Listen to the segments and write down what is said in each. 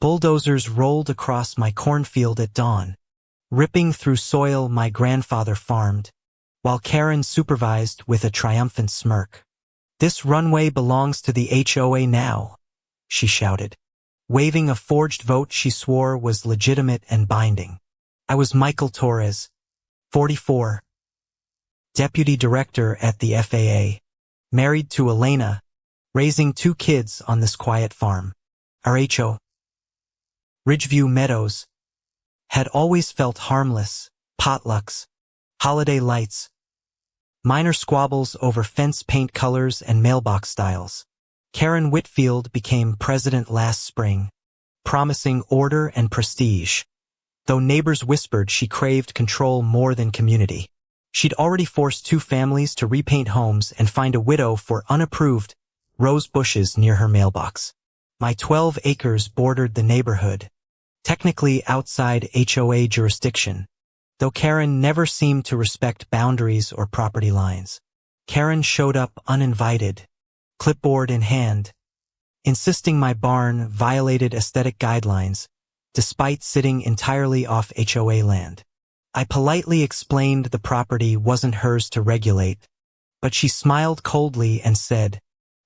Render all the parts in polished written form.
Bulldozers rolled across my cornfield at dawn, ripping through soil my grandfather farmed, while Karen supervised with a triumphant smirk. "This runway belongs to the HOA now," she shouted, waving a forged vote she swore was legitimate and binding. I was Michael Torres, 44, Deputy Director at the FAA, married to Elena, raising 2 kids on this quiet farm. Our HO, Ridgeview Meadows, had always felt harmless: potlucks, holiday lights, minor squabbles over fence paint colors and mailbox styles. Karen Whitfield became president last spring, promising order and prestige, though neighbors whispered she craved control more than community. She'd already forced 2 families to repaint homes and find a widow for unapproved rose bushes near her mailbox. My 12 acres bordered the neighborhood, technically outside HOA jurisdiction, though Karen never seemed to respect boundaries or property lines. Karen showed up uninvited, clipboard in hand, insisting my barn violated aesthetic guidelines, despite sitting entirely off HOA land. I politely explained the property wasn't hers to regulate, but she smiled coldly and said,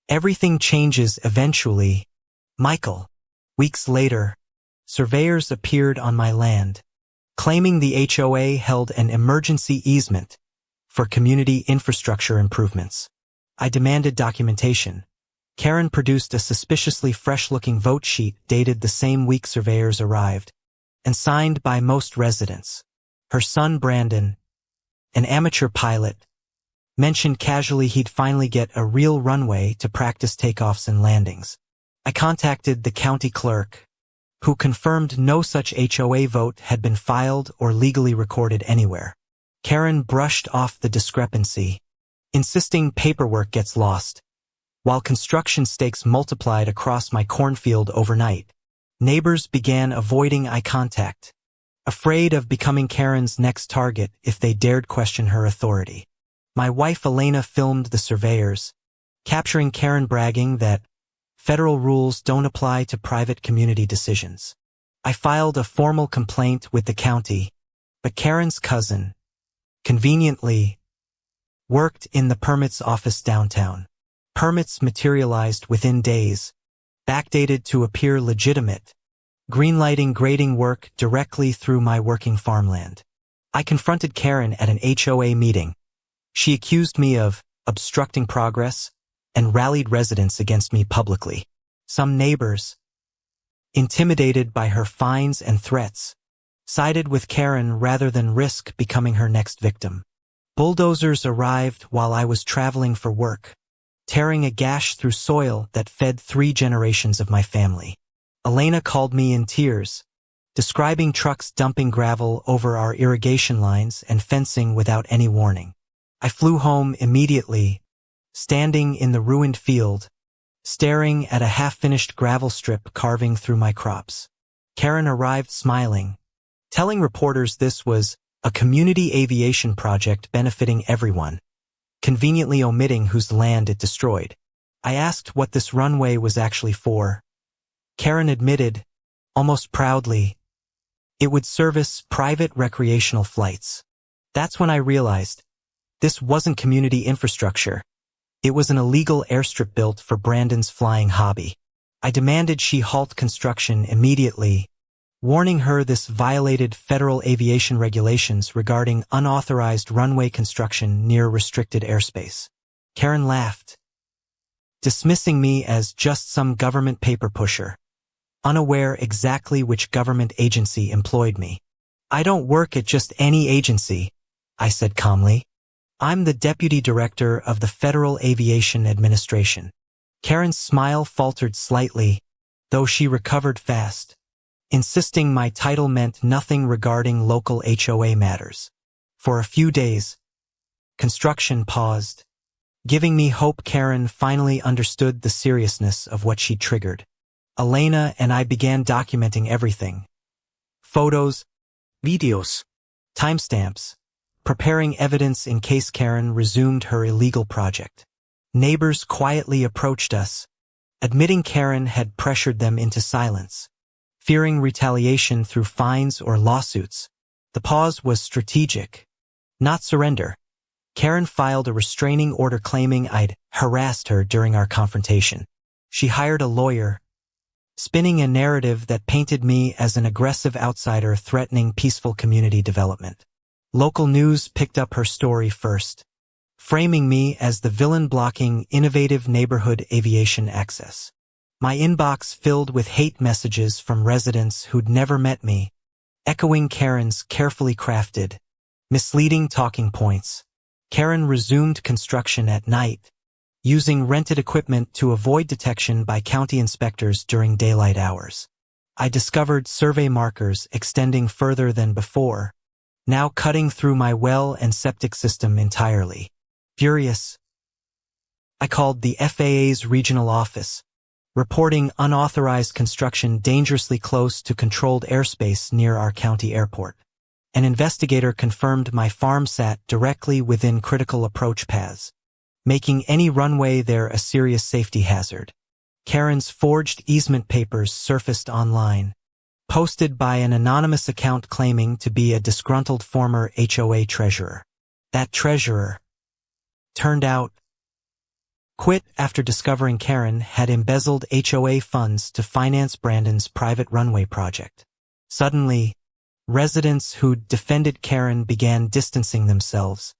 "Everything changes eventually, Michael." Weeks later, surveyors appeared on my land, claiming the HOA held an emergency easement for community infrastructure improvements. I demanded documentation. Karen produced a suspiciously fresh-looking vote sheet dated the same week surveyors arrived, and signed by most residents. Her son Brandon, an amateur pilot, mentioned casually he'd finally get a real runway to practice takeoffs and landings. I contacted the county clerk, who confirmed no such HOA vote had been filed or legally recorded anywhere. Karen brushed off the discrepancy, insisting paperwork gets lost, while construction stakes multiplied across my cornfield overnight. Neighbors began avoiding eye contact, afraid of becoming Karen's next target if they dared question her authority. My wife Elena filmed the surveyors, capturing Karen bragging that federal rules don't apply to private community decisions. I filed a formal complaint with the county, but Karen's cousin, conveniently, worked in the permits office downtown. Permits materialized within days, backdated to appear legitimate, greenlighting grading work directly through my working farmland. I confronted Karen at an HOA meeting. She accused me of obstructing progress and rallied residents against me publicly. Some neighbors, intimidated by her fines and threats, sided with Karen rather than risk becoming her next victim. Bulldozers arrived while I was traveling for work, tearing a gash through soil that fed 3 generations of my family. Elena called me in tears, describing trucks dumping gravel over our irrigation lines and fencing without any warning. I flew home immediately, standing in the ruined field, staring at a half-finished gravel strip carving through my crops. Karen arrived smiling, telling reporters this was a community aviation project benefiting everyone, conveniently omitting whose land it destroyed. I asked what this runway was actually for. Karen admitted, almost proudly, it would service private recreational flights. That's when I realized this wasn't community infrastructure. It was an illegal airstrip built for Brandon's flying hobby. I demanded she halt construction immediately, warning her this violated federal aviation regulations regarding unauthorized runway construction near restricted airspace. Karen laughed, dismissing me as just some government paper pusher, unaware exactly which government agency employed me. "I don't work at just any agency," I said calmly. "I'm the Deputy Director of the Federal Aviation Administration." Karen's smile faltered slightly, though she recovered fast, insisting my title meant nothing regarding local HOA matters. For a few days, construction paused, giving me hope Karen finally understood the seriousness of what she triggered. Elena and I began documenting everything. Photos, videos, timestamps, preparing evidence in case Karen resumed her illegal project. Neighbors quietly approached us, admitting Karen had pressured them into silence, fearing retaliation through fines or lawsuits. The pause was strategic, not surrender. Karen filed a restraining order claiming I'd harassed her during our confrontation. She hired a lawyer, spinning a narrative that painted me as an aggressive outsider threatening peaceful community development. Local news picked up her story first, framing me as the villain blocking innovative neighborhood aviation access. My inbox filled with hate messages from residents who'd never met me, echoing Karen's carefully crafted, misleading talking points. Karen resumed construction at night, using rented equipment to avoid detection by county inspectors during daylight hours. I discovered survey markers extending further than before, now cutting through my well and septic system entirely. Furious, I called the FAA's regional office, reporting unauthorized construction dangerously close to controlled airspace near our county airport. An investigator confirmed my farm sat directly within critical approach paths, making any runway there a serious safety hazard. Karen's forged easement papers surfaced online, posted by an anonymous account claiming to be a disgruntled former HOA treasurer. That treasurer turned out quit after discovering Karen had embezzled HOA funds to finance Brandon's private runway project. Suddenly, residents who'd defended Karen began distancing themselves,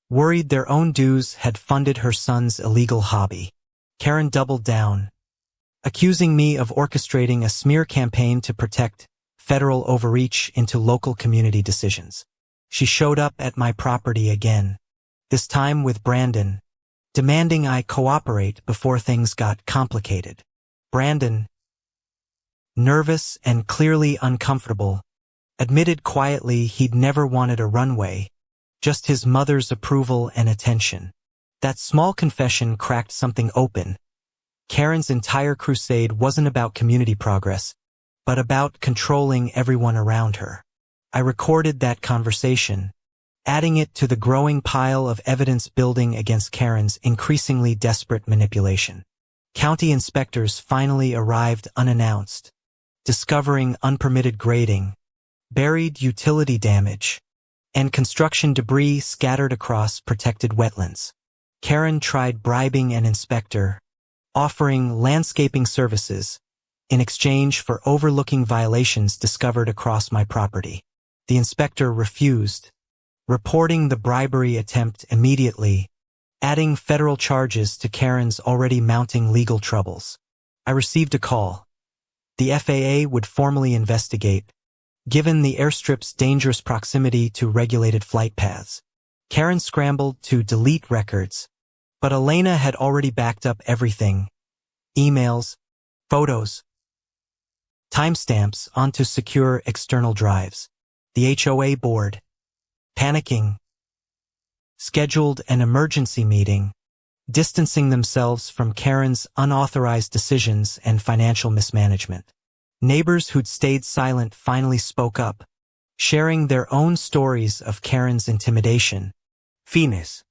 worried their own dues had funded her son's illegal hobby. Karen doubled down, accusing me of orchestrating a smear campaign to protect federal overreach into local community decisions. She showed up at my property again, this time with Brandon, demanding I cooperate before things got complicated. Brandon, nervous and clearly uncomfortable, admitted quietly he'd never wanted a runway, just his mother's approval and attention. That small confession cracked something open. Karen's entire crusade wasn't about community progress, but about controlling everyone around her. I recorded that conversation, adding it to the growing pile of evidence building against Karen's increasingly desperate manipulation. County inspectors finally arrived unannounced, discovering unpermitted grading, buried utility damage, and construction debris scattered across protected wetlands. Karen tried bribing an inspector, offering landscaping services in exchange for overlooking violations discovered across my property. The inspector refused, reporting the bribery attempt immediately, adding federal charges to Karen's already mounting legal troubles. I received a call. The FAA would formally investigate, given the airstrip's dangerous proximity to regulated flight paths. Karen scrambled to delete records, but Elena had already backed up everything: emails, photos, timestamps onto secure external drives. The HOA board, panicking, scheduled an emergency meeting, distancing themselves from Karen's unauthorized decisions and financial mismanagement. Neighbors who'd stayed silent finally spoke up, sharing their own stories of Karen's intimidation, finesse,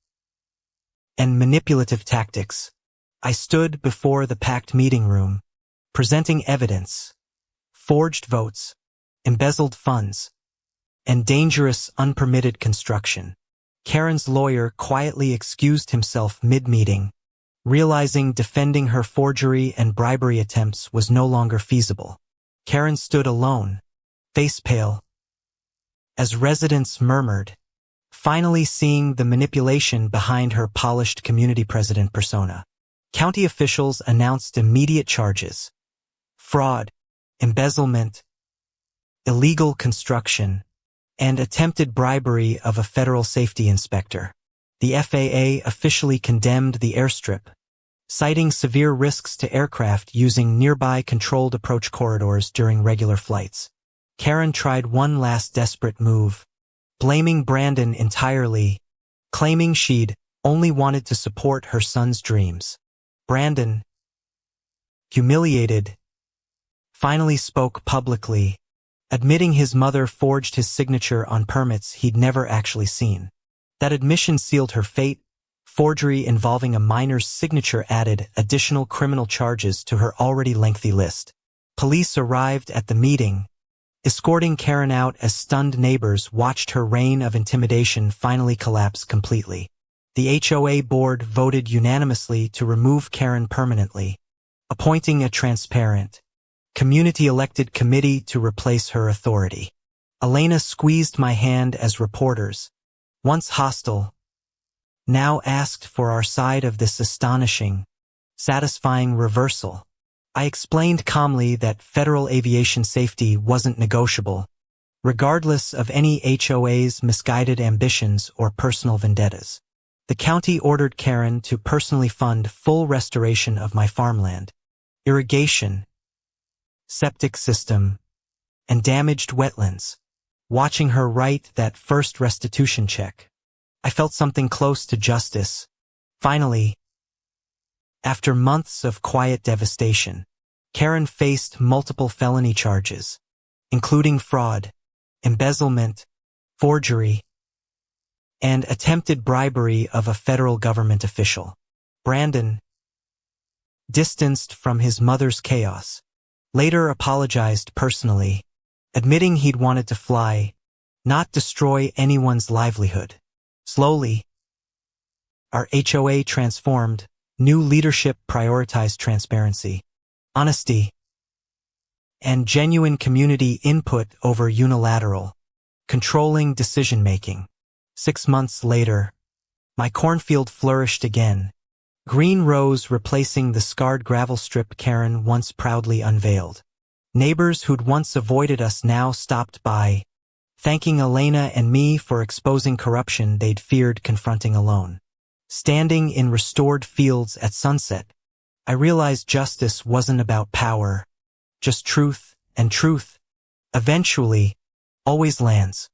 and manipulative tactics. I stood before the packed meeting room, presenting evidence: forged votes, embezzled funds, and dangerous unpermitted construction. Karen's lawyer quietly excused himself mid-meeting, realizing defending her forgery and bribery attempts was no longer feasible. Karen stood alone, face pale, as residents murmured, finally seeing the manipulation behind her polished community president persona. County officials announced immediate charges: fraud, embezzlement, illegal construction, and attempted bribery of a federal safety inspector. The FAA officially condemned the airstrip, citing severe risks to aircraft using nearby controlled approach corridors during regular flights. Karen tried one last desperate move, blaming Brandon entirely, claiming she'd only wanted to support her son's dreams. Brandon, humiliated, finally spoke publicly, admitting his mother forged his signature on permits he'd never actually seen. That admission sealed her fate. Forgery involving a minor's signature added additional criminal charges to her already lengthy list. Police arrived at the meeting, escorting Karen out as stunned neighbors watched her reign of intimidation finally collapse completely. The HOA board voted unanimously to remove Karen permanently, appointing a transparent, community-elected committee to replace her authority. Elena squeezed my hand as reporters, once hostile, now asked for our side of this astonishing, satisfying reversal. I explained calmly that federal aviation safety wasn't negotiable, regardless of any HOA's misguided ambitions or personal vendettas. The county ordered Karen to personally fund full restoration of my farmland, irrigation, septic system, and damaged wetlands. Watching her write that first restitution check, I felt something close to justice. Finally, after months of quiet devastation, Karen faced multiple felony charges, including fraud, embezzlement, forgery, and attempted bribery of a federal government official. Brandon, distanced from his mother's chaos, later apologized personally, admitting he'd wanted to fly, not destroy anyone's livelihood. Slowly, our HOA transformed. New leadership prioritized transparency, honesty, and genuine community input over unilateral, controlling decision-making. 6 months later, my cornfield flourished again, green rows replacing the scarred gravel strip Karen once proudly unveiled. Neighbors who'd once avoided us now stopped by, thanking Elena and me for exposing corruption they'd feared confronting alone. Standing in restored fields at sunset, I realized justice wasn't about power, just truth, and truth, eventually, always lands.